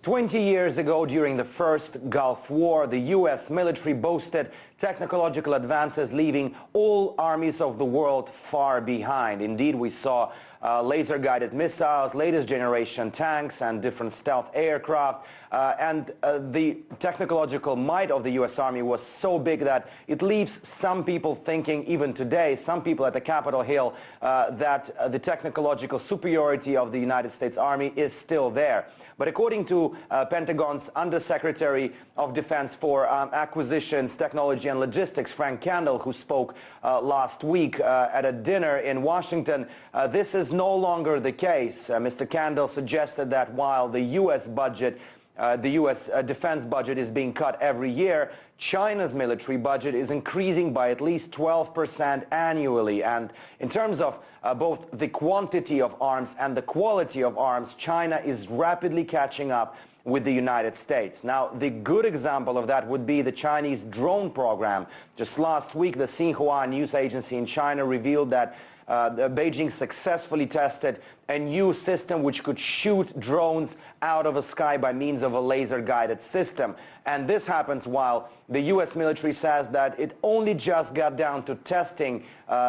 20 years ago, during the first Gulf War, the U.S. military boasted technological advances, leaving all armies of the world far behind. Indeed, we saw laser-guided missiles, latest generation tanks, and different stealth aircraft. The technological might of the U.S. Army was so big that it leaves some people thinking, even today, some people at the Capitol Hill, that the technological superiority of the United States Army is still there. But according to Pentagon's Undersecretary of Defense for Acquisitions, Technology and Logistics, Frank Kendall, who spoke last week at a dinner in Washington, this is no longer the case. Mr. Kendall suggested that while the U.S. budget, the U.S. defense budget is being cut every year, China's military budget is increasing by at least 12% annually. And in terms of both the quantity of arms and the quality of arms, China is rapidly catching up with the United States. Now, the good example of that would be the Chinese drone program. Just last week, the Xinhua news agency in China revealed that Beijing successfully tested a new system which could shoot drones out of the sky by means of a laser-guided system. And this happens while the U.S. military says that it only just got down to testing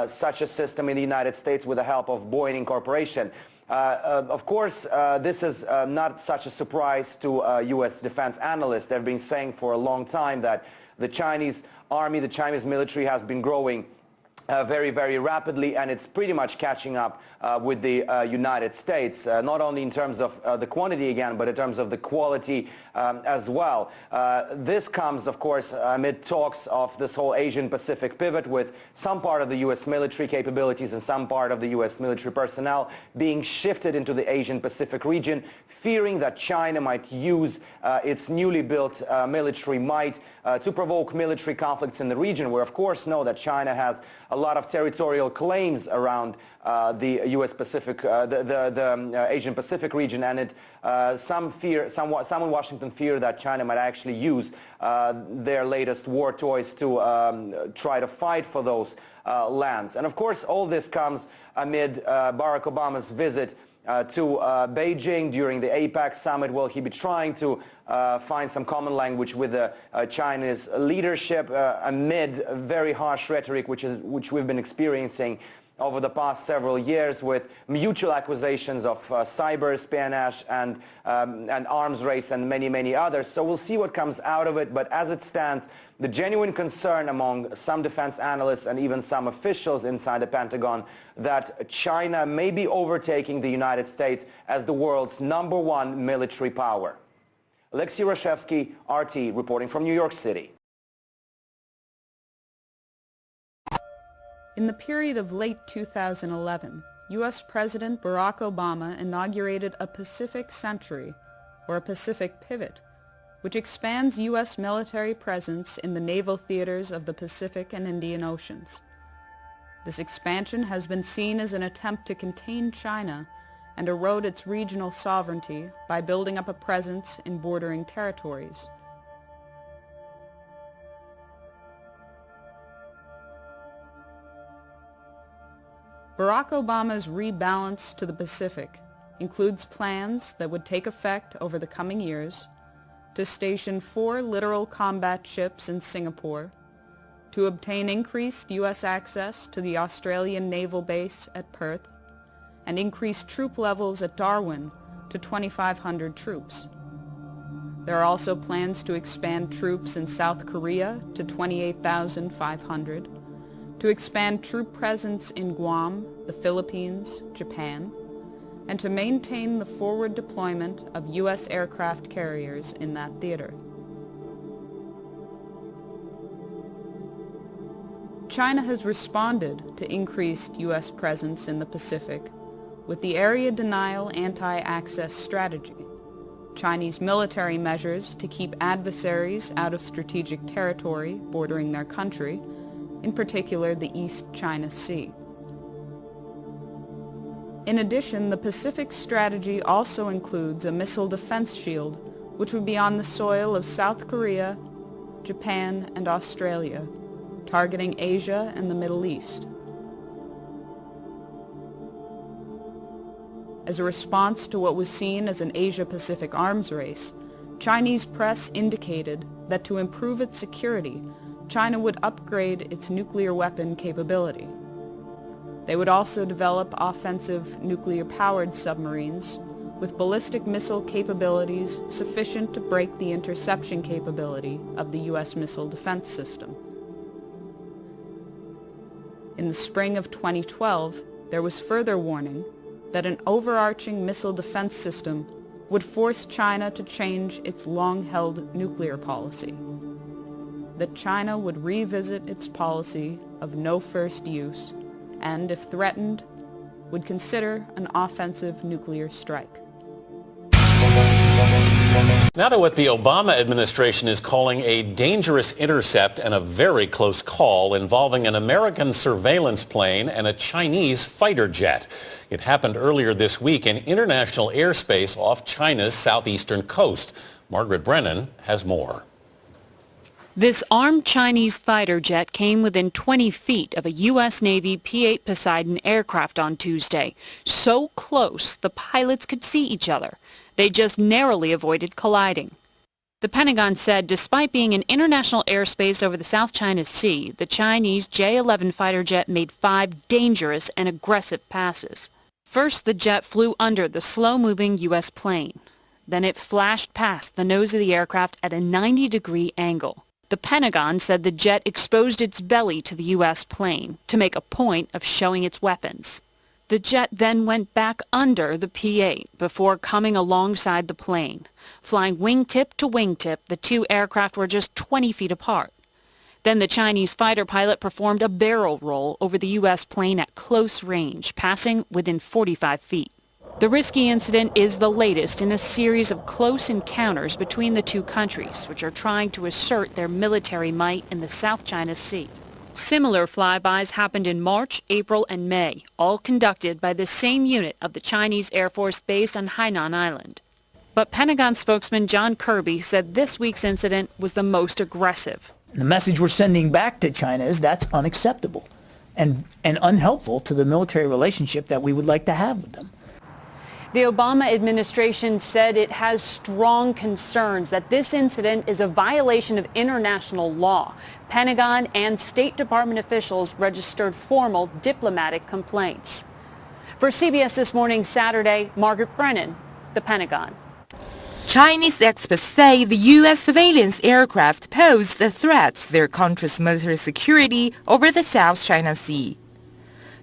such a system in the United States with the help of Boeing Corporation. Of course, this is not such a surprise to U.S. defense analysts. They've been saying for a long time that the Chinese army, the Chinese military has been growing very, very rapidly, and it's pretty much catching up with the United States, not only in terms of the quantity again, but in terms of the quality as well. This comes, of course, amid talks of this whole Asian-Pacific pivot, with some part of the U.S. military capabilities and some part of the U.S. military personnel being shifted into the Asian-Pacific region, fearing that China might use its newly built military might to provoke military conflicts in the region. We, of course, know that China has a lot of territorial claims around the U.S. Pacific, the Asian Pacific region, and some in Washington fear that China might actually use their latest war toys to try to fight for those lands. And of course, all this comes amid Barack Obama's visit to Beijing during the APEC summit. Will he be trying to find some common language with the Chinese leadership amid very harsh rhetoric which we've been experiencing over the past several years, with mutual accusations of cyber espionage and arms race and many, many others. So we'll see what comes out of it. But as it stands, the genuine concern among some defense analysts and even some officials inside the Pentagon that China may be overtaking the United States as the world's #1 military power. Alexei Rashevsky, RT, reporting from New York City. In the period of late 2011, U.S. President Barack Obama inaugurated a Pacific Century, or a Pacific Pivot, which expands U.S. military presence in the naval theaters of the Pacific and Indian Oceans. This expansion has been seen as an attempt to contain China and erode its regional sovereignty by building up a presence in bordering territories. Barack Obama's rebalance to the Pacific includes plans that would take effect over the coming years to station 4 littoral combat ships in Singapore, to obtain increased U.S. access to the Australian naval base at Perth, and increase troop levels at Darwin to 2,500 troops. There are also plans to expand troops in South Korea to 28,500, to expand troop presence in Guam, the Philippines, Japan, and to maintain the forward deployment of U.S. aircraft carriers in that theater. China has responded to increased U.S. presence in the Pacific with the Area Denial Anti-Access Strategy, Chinese military measures to keep adversaries out of strategic territory bordering their country, in particular the East China Sea. In addition, the Pacific Strategy also includes a missile defense shield, which would be on the soil of South Korea, Japan, and Australia, targeting Asia and the Middle East. As a response to what was seen as an Asia-Pacific arms race, Chinese press indicated that to improve its security, China would upgrade its nuclear weapon capability. They would also develop offensive nuclear-powered submarines with ballistic missile capabilities sufficient to break the interception capability of the U.S. missile defense system. In the spring of 2012, there was further warning that an overarching missile defense system would force China to change its long-held nuclear policy, that China would revisit its policy of no first use and, if threatened, would consider an offensive nuclear strike. Now to what the Obama administration is calling a dangerous intercept and a very close call involving an American surveillance plane and a Chinese fighter jet. It happened earlier this week in international airspace off China's southeastern coast. Margaret Brennan has more. This armed Chinese fighter jet came within 20 feet of a U.S. Navy P-8 Poseidon aircraft on Tuesday. So close, the pilots could see each other. They just narrowly avoided colliding. The Pentagon said despite being in international airspace over the South China Sea, the Chinese J-11 fighter jet made 5 dangerous and aggressive passes. First, the jet flew under the slow-moving U.S. plane. Then it flashed past the nose of the aircraft at a 90-degree angle. The Pentagon said the jet exposed its belly to the U.S. plane to make a point of showing its weapons. The jet then went back under the P-8 before coming alongside the plane. Flying wingtip to wingtip, the two aircraft were just 20 feet apart. Then the Chinese fighter pilot performed a barrel roll over the U.S. plane at close range, passing within 45 feet. The risky incident is the latest in a series of close encounters between the two countries, which are trying to assert their military might in the South China Sea. Similar flybys happened in March, April, and May, all conducted by the same unit of the Chinese Air Force based on Hainan Island. But Pentagon spokesman John Kirby said this week's incident was the most aggressive. The message we're sending back to China is that's unacceptable and unhelpful to the military relationship that we would like to have with them. The Obama administration said it has strong concerns that this incident is a violation of international law. Pentagon and State Department officials registered formal diplomatic complaints. For CBS This Morning Saturday, Margaret Brennan, The Pentagon. Chinese experts say the U.S. surveillance aircraft posed a threat to their country's military security over the South China Sea.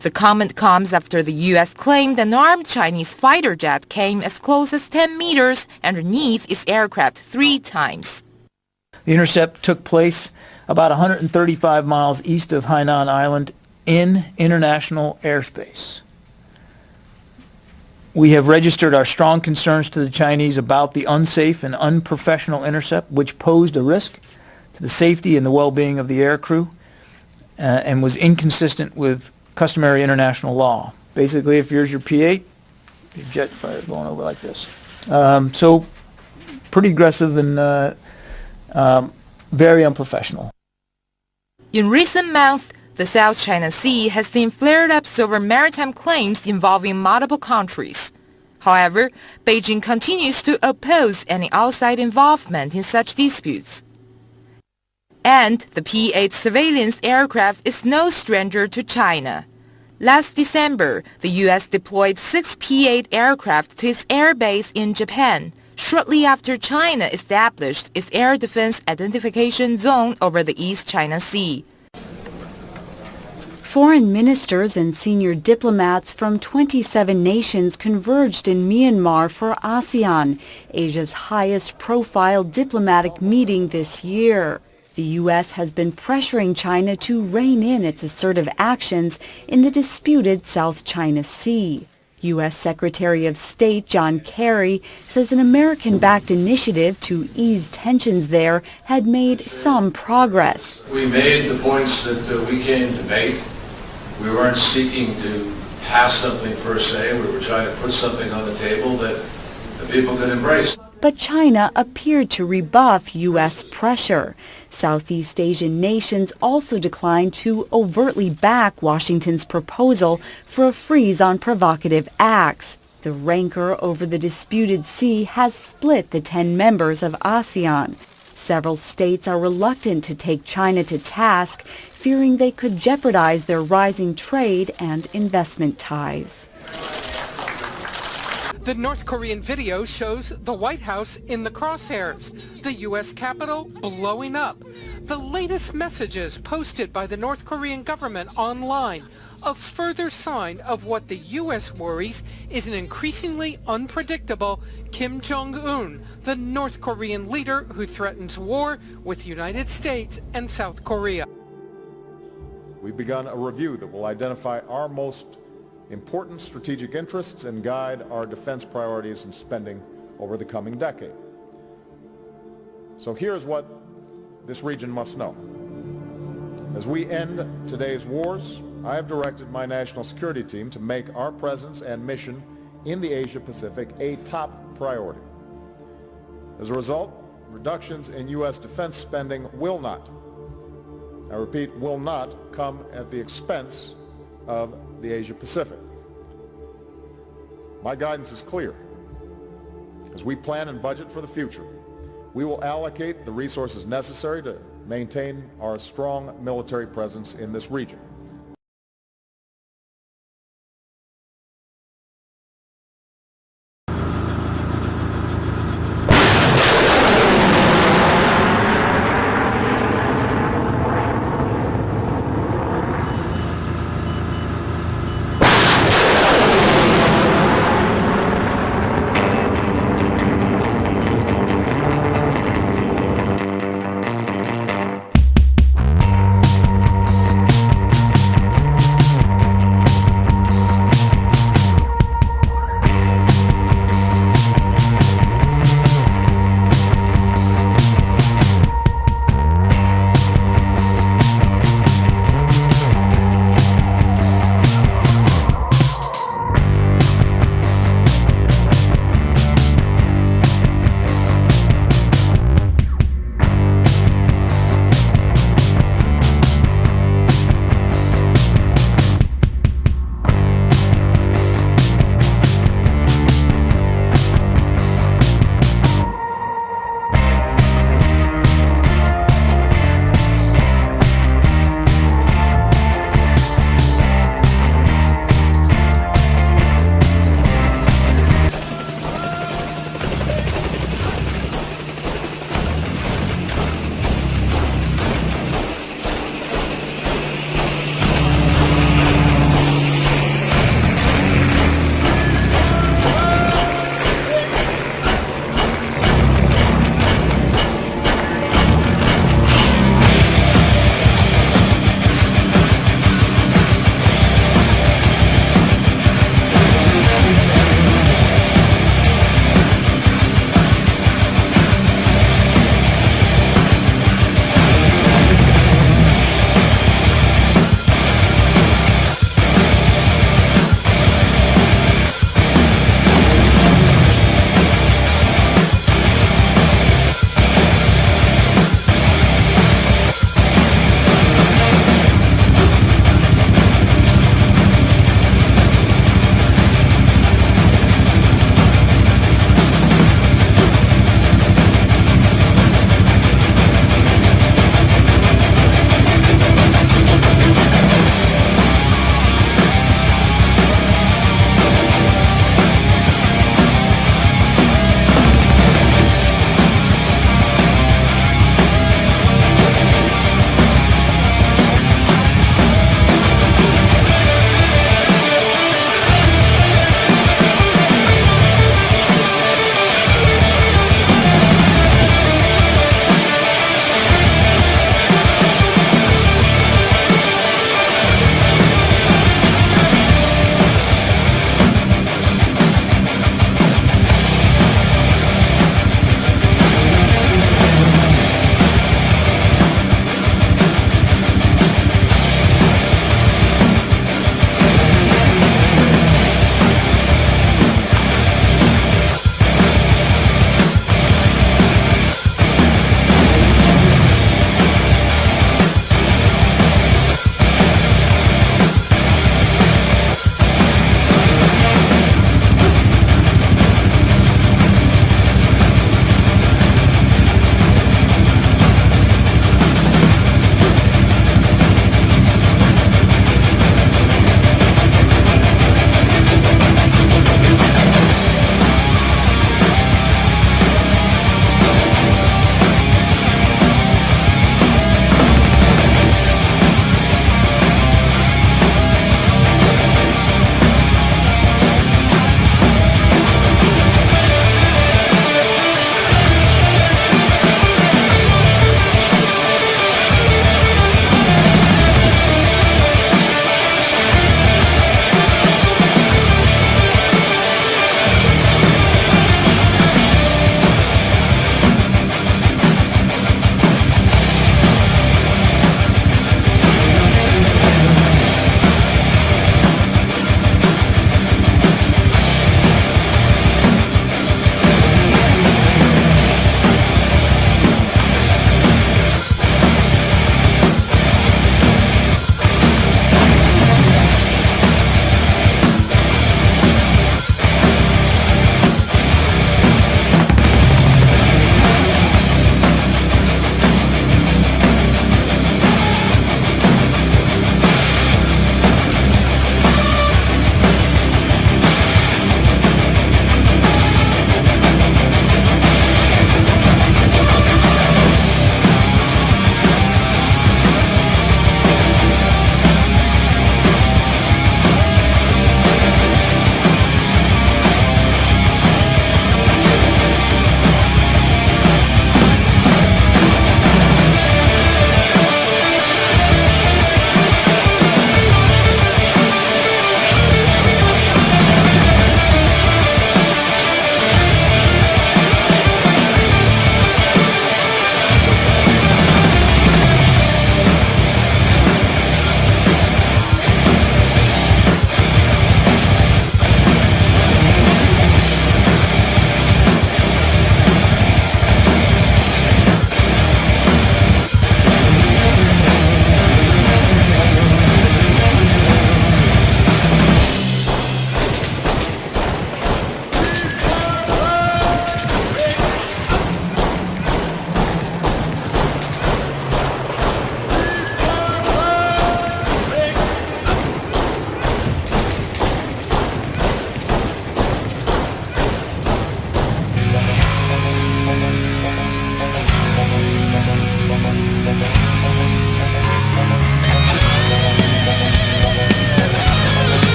The comment comes after the U.S. claimed an armed Chinese fighter jet came as close as 10 meters underneath its aircraft 3 times. The intercept took place about 135 miles east of Hainan Island in international airspace. We have registered our strong concerns to the Chinese about the unsafe and unprofessional intercept, which posed a risk to the safety and the well-being of the aircrew and was inconsistent with customary international law. Basically, if here's your P-8, your jet fighter going over like this. So pretty aggressive and very unprofessional. In recent months, the South China Sea has seen flare-ups over maritime claims involving multiple countries. However, Beijing continues to oppose any outside involvement in such disputes. And the P-8 surveillance aircraft is no stranger to China. Last December, the U.S. deployed 6 P-8 aircraft to its air base in Japan, shortly after China established its air defense identification zone over the East China Sea. Foreign ministers and senior diplomats from 27 nations converged in Myanmar for ASEAN, Asia's highest-profile diplomatic meeting this year. The U.S. has been pressuring China to rein in its assertive actions in the disputed South China Sea. U.S. Secretary of State John Kerry says an American-backed initiative to ease tensions there had made some progress. We made the points that we came to make. We weren't seeking to pass something per se. We were trying to put something on the table that the people could embrace. But China appeared to rebuff U.S. pressure. Southeast Asian nations also declined to overtly back Washington's proposal for a freeze on provocative acts. The rancor over the disputed sea has split the 10 members of ASEAN. Several states are reluctant to take China to task, fearing they could jeopardize their rising trade and investment ties. The North Korean video shows the White House in the crosshairs, the U.S. Capitol blowing up. The latest messages posted by the North Korean government online, a further sign of what the U.S. worries is an increasingly unpredictable Kim Jong-un, the North Korean leader who threatens war with the United States and South Korea. We've begun a review that will identify our most important strategic interests and guide our defense priorities and spending over the coming decade. So here's what this region must know. As we end today's wars, I have directed my national security team to make our presence and mission in the Asia-Pacific a top priority. As a result, reductions in U.S. defense spending will not, I repeat, will not come at the expense of the Asia-Pacific. My guidance is clear. As we plan and budget for the future, we will allocate the resources necessary to maintain our strong military presence in this region.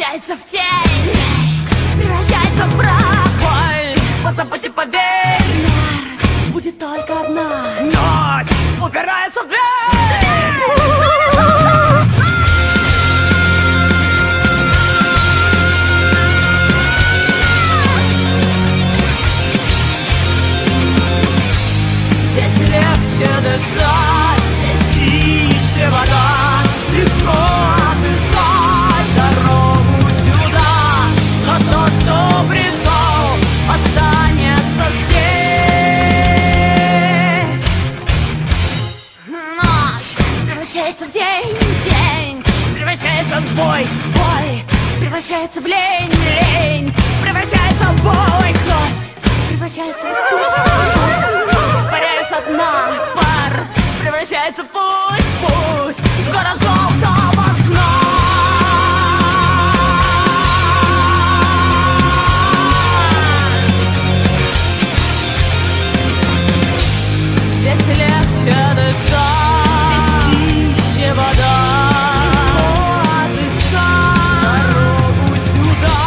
превращается в тень, превращается в прах. Ой, позабудь и поверь, смерть будет только одна. Ночь упирается в дверь. Здесь легче дышать, здесь чище вода. Легко отыскать дорогу сюда, но тот, кто пришел, останется здесь. Ночь превращается в день, день превращается в бой, бой превращается в лень, лень превращается в бой, кровь превращается в путь, испаряется от дна, пар превращается в путь, путь в город желтого сна. Здесь легче дышать, здесь чище вода. Легко отыскать дорогу сюда,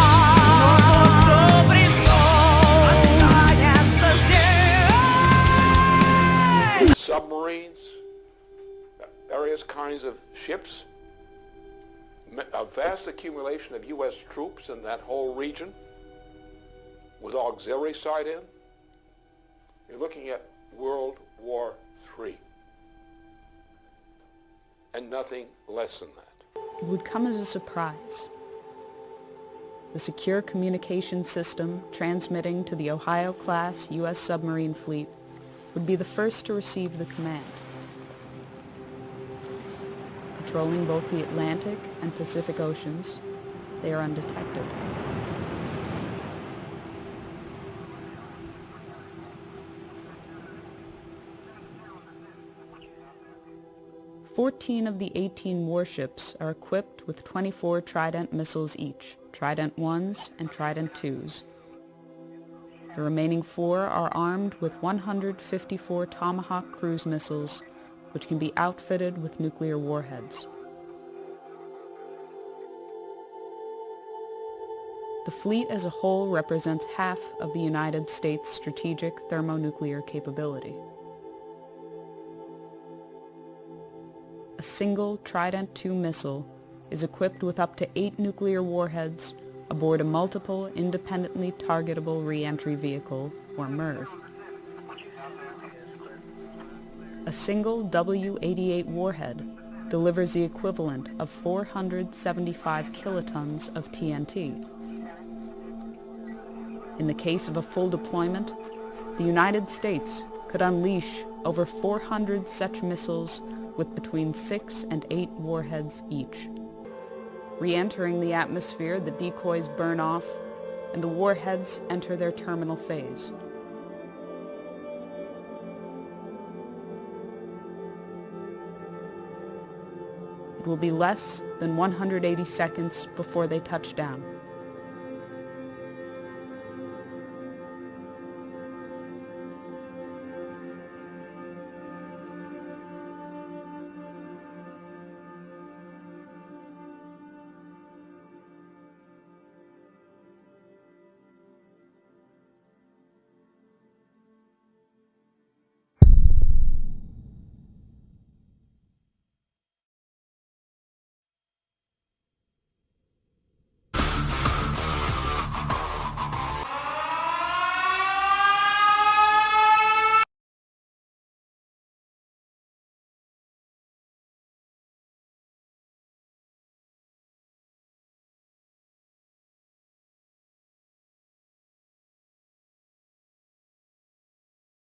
но тот, кто пришел, останется здесь. Submarines, various kinds of ships, a vast accumulation of U.S. troops in that whole region with auxiliary side in. You're looking at World War III and nothing less than that. It would come as a surprise. The secure communication system transmitting to the Ohio-class U.S. submarine fleet would be the first to receive the command. Patrolling both the Atlantic and Pacific Oceans, they are undetected. Fourteen of the 18 warships are equipped with 24 Trident missiles each, Trident 1s and Trident 2s. The remaining 4 are armed with 154 Tomahawk cruise missiles, which can be outfitted with nuclear warheads. The fleet as a whole represents half of the United States' strategic thermonuclear capability. A single Trident II missile is equipped with up to 8 nuclear warheads aboard a multiple independently targetable reentry vehicle, or MIRV. A single W-88 warhead delivers the equivalent of 475 kilotons of TNT. In the case of a full deployment, the United States could unleash over 400 such missiles with between 6 and 8 warheads each. Re-entering the atmosphere, the decoys burn off, and the warheads enter their terminal phase. It will be less than 180 seconds before they touch down.